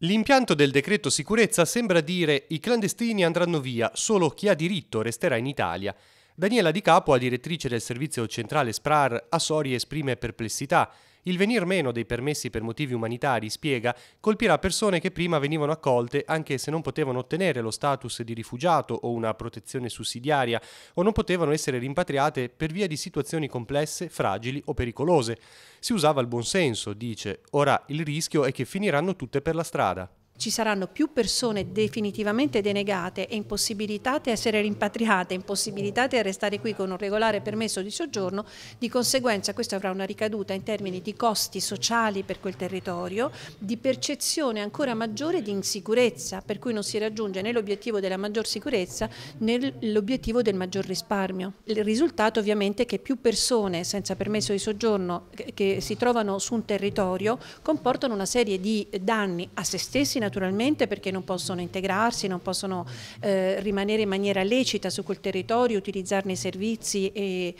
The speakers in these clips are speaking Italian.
L'impianto del decreto sicurezza sembra dire i clandestini andranno via, solo chi ha diritto resterà in Italia. Daniela Di Capo, direttrice del servizio centrale SPRAR, a Sori esprime perplessità. Il venir meno dei permessi per motivi umanitari, spiega, colpirà persone che prima venivano accolte anche se non potevano ottenere lo status di rifugiato o una protezione sussidiaria o non potevano essere rimpatriate per via di situazioni complesse, fragili o pericolose. Si usava il buonsenso, dice, ora il rischio è che finiranno tutte per la strada. Ci saranno più persone definitivamente denegate e impossibilitate a essere rimpatriate, impossibilitate a restare qui con un regolare permesso di soggiorno, di conseguenza questo avrà una ricaduta in termini di costi sociali per quel territorio, di percezione ancora maggiore di insicurezza, per cui non si raggiunge né l'obiettivo della maggior sicurezza né l'obiettivo del maggior risparmio. Il risultato ovviamente è che più persone senza permesso di soggiorno che si trovano su un territorio comportano una serie di danni a se stessi naturalmente, perché non possono integrarsi, non possono rimanere in maniera lecita su quel territorio, utilizzarne i servizi e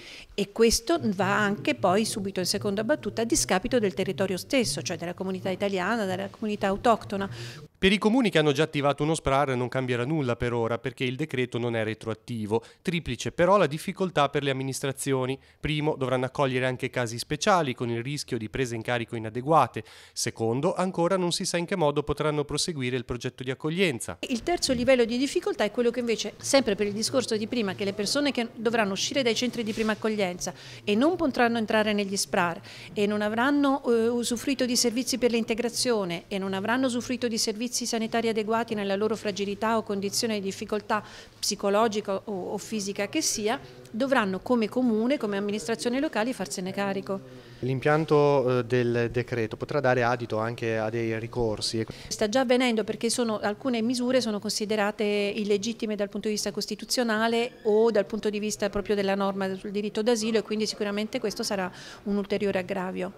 questo va anche poi subito in seconda battuta a discapito del territorio stesso, cioè della comunità italiana, della comunità autoctona. Per i comuni che hanno già attivato uno SPRAR non cambierà nulla per ora perché il decreto non è retroattivo. Triplice però la difficoltà per le amministrazioni. Primo, dovranno accogliere anche casi speciali con il rischio di prese in carico inadeguate. Secondo, ancora non si sa in che modo potranno proseguire il progetto di accoglienza. Il terzo livello di difficoltà è quello che invece, sempre per il discorso di prima, che le persone che dovranno uscire dai centri di prima accoglienza e non potranno entrare negli SPRAR e non avranno usufruito di servizi per l'integrazione e non avranno usufruito di servizi sanitari adeguati nella loro fragilità o condizione di difficoltà psicologica o fisica che sia, dovranno come comune, come amministrazioni locali farsene carico. L'impianto del decreto potrà dare adito anche a dei ricorsi? Sta già avvenendo perché alcune misure sono considerate illegittime dal punto di vista costituzionale o dal punto di vista proprio della norma sul diritto d'asilo e quindi sicuramente questo sarà un ulteriore aggravio.